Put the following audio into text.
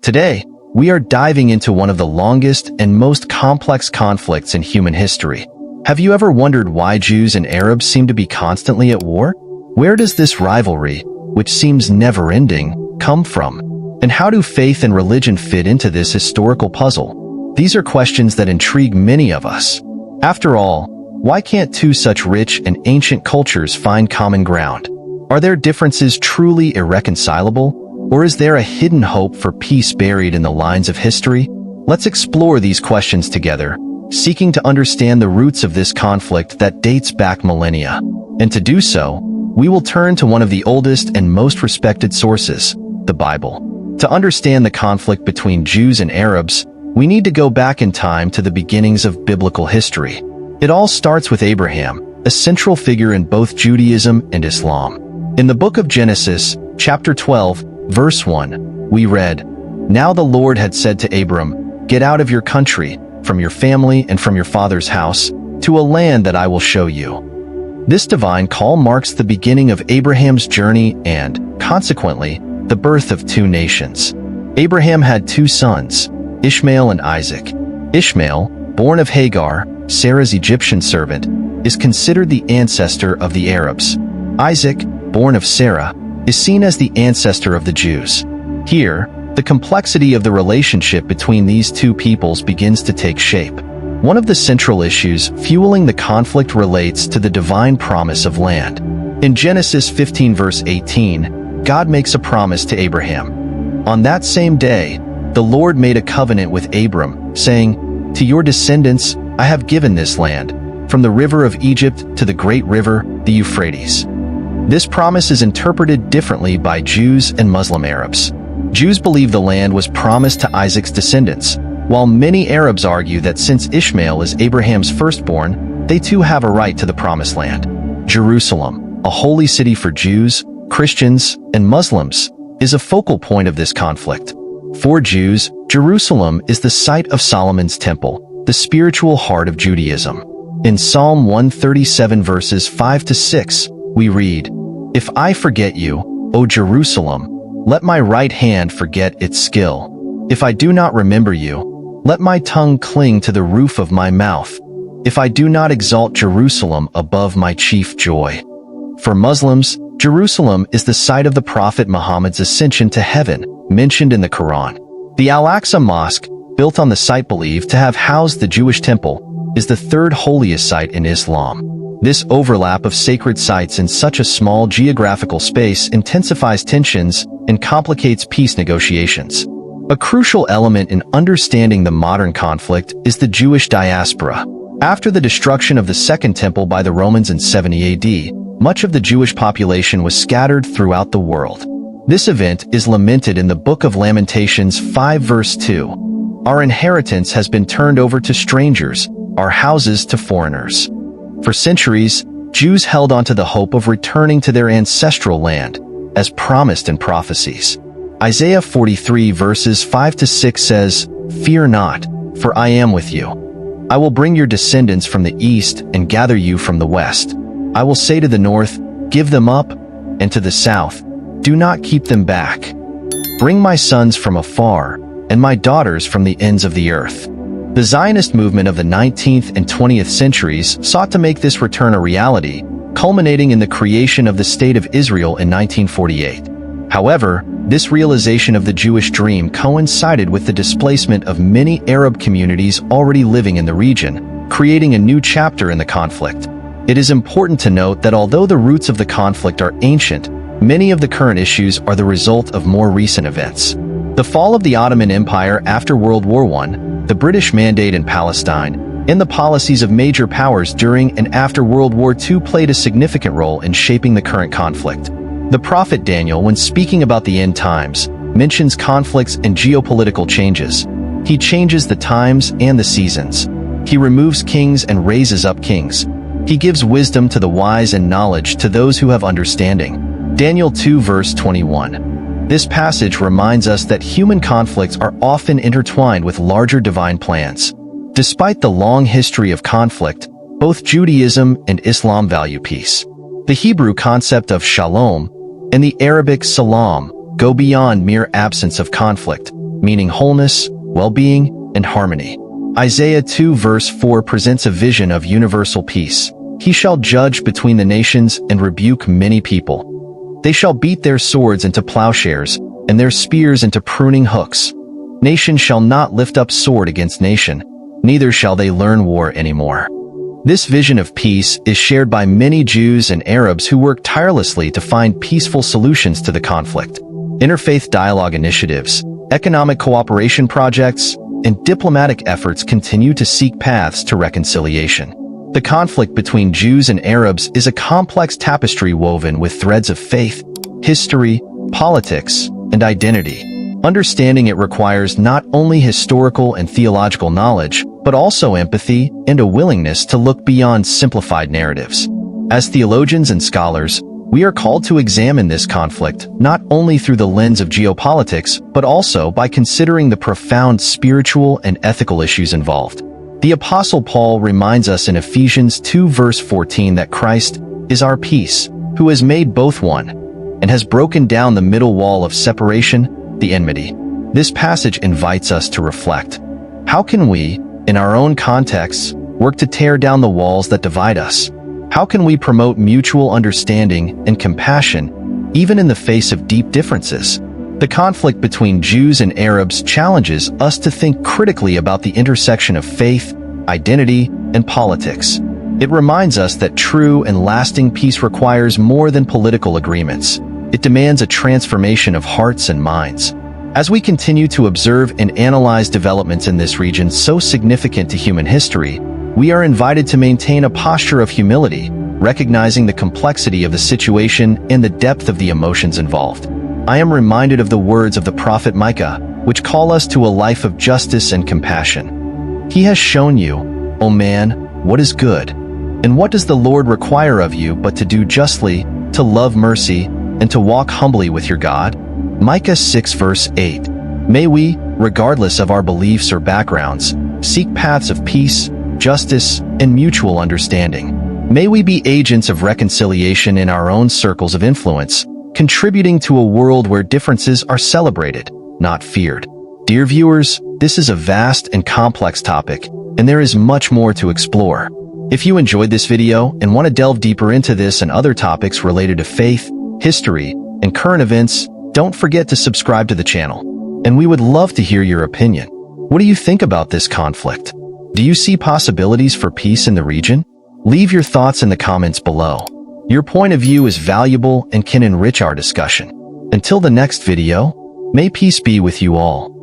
Today, we are diving into one of the longest and most complex conflicts in human history. Have you ever wondered why Jews and Arabs seem to be constantly at war? Where does this rivalry, which seems never-ending, come from? And how do faith and religion fit into this historical puzzle? These are questions that intrigue many of us. After all, why can't two such rich and ancient cultures find common ground? Are their differences truly irreconcilable? Or is there a hidden hope for peace buried in the lines of history? Let's explore these questions together, seeking to understand the roots of this conflict that dates back millennia. And to do so, we will turn to one of the oldest and most respected sources, the Bible. To understand the conflict between Jews and Arabs, we need to go back in time to the beginnings of biblical history. It all starts with Abraham, a central figure in both Judaism and Islam. In the book of Genesis, chapter 12, verse 1, we read, "Now the Lord had said to Abram, 'Get out of your country, from your family and from your father's house, to a land that I will show you.'" This divine call marks the beginning of Abraham's journey and, consequently, the birth of two nations. Abraham had two sons, Ishmael and Isaac. Ishmael, born of Hagar, Sarah's Egyptian servant, is considered the ancestor of the Arabs. Isaac, born of Sarah, is seen as the ancestor of the Jews. Here, the complexity of the relationship between these two peoples begins to take shape. One of the central issues fueling the conflict relates to the divine promise of land. In Genesis 15 verse 18, God makes a promise to Abraham. On that same day, the Lord made a covenant with Abram, saying, "To your descendants I have given this land, from the river of Egypt to the great river, the Euphrates." This promise is interpreted differently by Jews and Muslim Arabs. Jews believe the land was promised to Isaac's descendants, while many Arabs argue that since Ishmael is Abraham's firstborn, they too have a right to the promised land. Jerusalem, a holy city for Jews, Christians, and Muslims, is a focal point of this conflict. For Jews, Jerusalem is the site of Solomon's temple, the spiritual heart of Judaism. In Psalm 137 verses 5 to 6, we read, "If I forget you, O Jerusalem, let my right hand forget its skill. If I do not remember you, let my tongue cling to the roof of my mouth. If I do not exalt Jerusalem above my chief joy." For Muslims, Jerusalem is the site of the Prophet Muhammad's ascension to heaven, mentioned in the Quran. The Al-Aqsa Mosque, built on the site believed to have housed the Jewish temple, is the third holiest site in Islam. This overlap of sacred sites in such a small geographical space intensifies tensions and complicates peace negotiations. A crucial element in understanding the modern conflict is the Jewish diaspora. After the destruction of the Second Temple by the Romans in 70 AD, much of the Jewish population was scattered throughout the world. This event is lamented in the Book of Lamentations 5 verse 2. "Our inheritance has been turned over to strangers, our houses to foreigners." For centuries, Jews held on to the hope of returning to their ancestral land, as promised in prophecies. Isaiah 43 verses 5 to 6 says, "Fear not, for I am with you. I will bring your descendants from the east and gather you from the west. I will say to the north, 'Give them up,' and to the south, 'Do not keep them back.' Bring my sons from afar, and my daughters from the ends of the earth." The Zionist movement of the 19th and 20th centuries sought to make this return a reality, culminating in the creation of the State of Israel in 1948. However, this realization of the Jewish dream coincided with the displacement of many Arab communities already living in the region, creating a new chapter in the conflict. It is important to note that although the roots of the conflict are ancient, many of the current issues are the result of more recent events. The fall of the Ottoman Empire after World War I, the British Mandate in Palestine, and the policies of major powers during and after World War II played a significant role in shaping the current conflict. The prophet Daniel, when speaking about the end times, mentions conflicts and geopolitical changes. He changes the times and the seasons. He removes kings and raises up kings. He gives wisdom to the wise and knowledge to those who have understanding. Daniel 2 verse 21. This passage reminds us that human conflicts are often intertwined with larger divine plans. Despite the long history of conflict, both Judaism and Islam value peace. The Hebrew concept of shalom and the Arabic salam go beyond mere absence of conflict. meaning wholeness, well-being, and harmony. Isaiah 2 verse 4 presents a vision of universal peace. He shall judge between the nations and rebuke many people. They shall beat their swords into plowshares, and their spears into pruning hooks. Nation shall not lift up sword against nation, neither shall they learn war anymore. This vision of peace is shared by many Jews and Arabs who work tirelessly to find peaceful solutions to the conflict. Interfaith dialogue initiatives, economic cooperation projects, and diplomatic efforts continue to seek paths to reconciliation. The conflict between Jews and Arabs is a complex tapestry woven with threads of faith, history, politics, and identity. Understanding it requires not only historical and theological knowledge, but also empathy and a willingness to look beyond simplified narratives. As theologians and scholars, we are called to examine this conflict not only through the lens of geopolitics, but also by considering the profound spiritual and ethical issues involved. The Apostle Paul reminds us in Ephesians 2 verse 14 that Christ is our peace, who has made both one, and has broken down the middle wall of separation, the enmity. This passage invites us to reflect. How can we, in our own contexts, work to tear down the walls that divide us? How can we promote mutual understanding and compassion, even in the face of deep differences? The conflict between Jews and Arabs challenges us to think critically about the intersection of faith, identity, and politics. It reminds us that true and lasting peace requires more than political agreements. It demands a transformation of hearts and minds. As we continue to observe and analyze developments in this region so significant to human history, we are invited to maintain a posture of humility, recognizing the complexity of the situation and the depth of the emotions involved. I am reminded of the words of the prophet Micah, which call us to a life of justice and compassion. He has shown you, O man, what is good. And what does the Lord require of you but to do justly, to love mercy, and to walk humbly with your God? Micah 6 verse 8. May we, regardless of our beliefs or backgrounds, seek paths of peace, justice, and mutual understanding. May we be agents of reconciliation in our own circles of influence, contributing to a world where differences are celebrated, not feared. Dear viewers, this is a vast and complex topic, and there is much more to explore. If you enjoyed this video and want to delve deeper into this and other topics related to faith, history, and current events, don't forget to subscribe to the channel. And we would love to hear your opinion. What do you think about this conflict? Do you see possibilities for peace in the region? Leave your thoughts in the comments below. Your point of view is valuable and can enrich our discussion. Until the next video, may peace be with you all.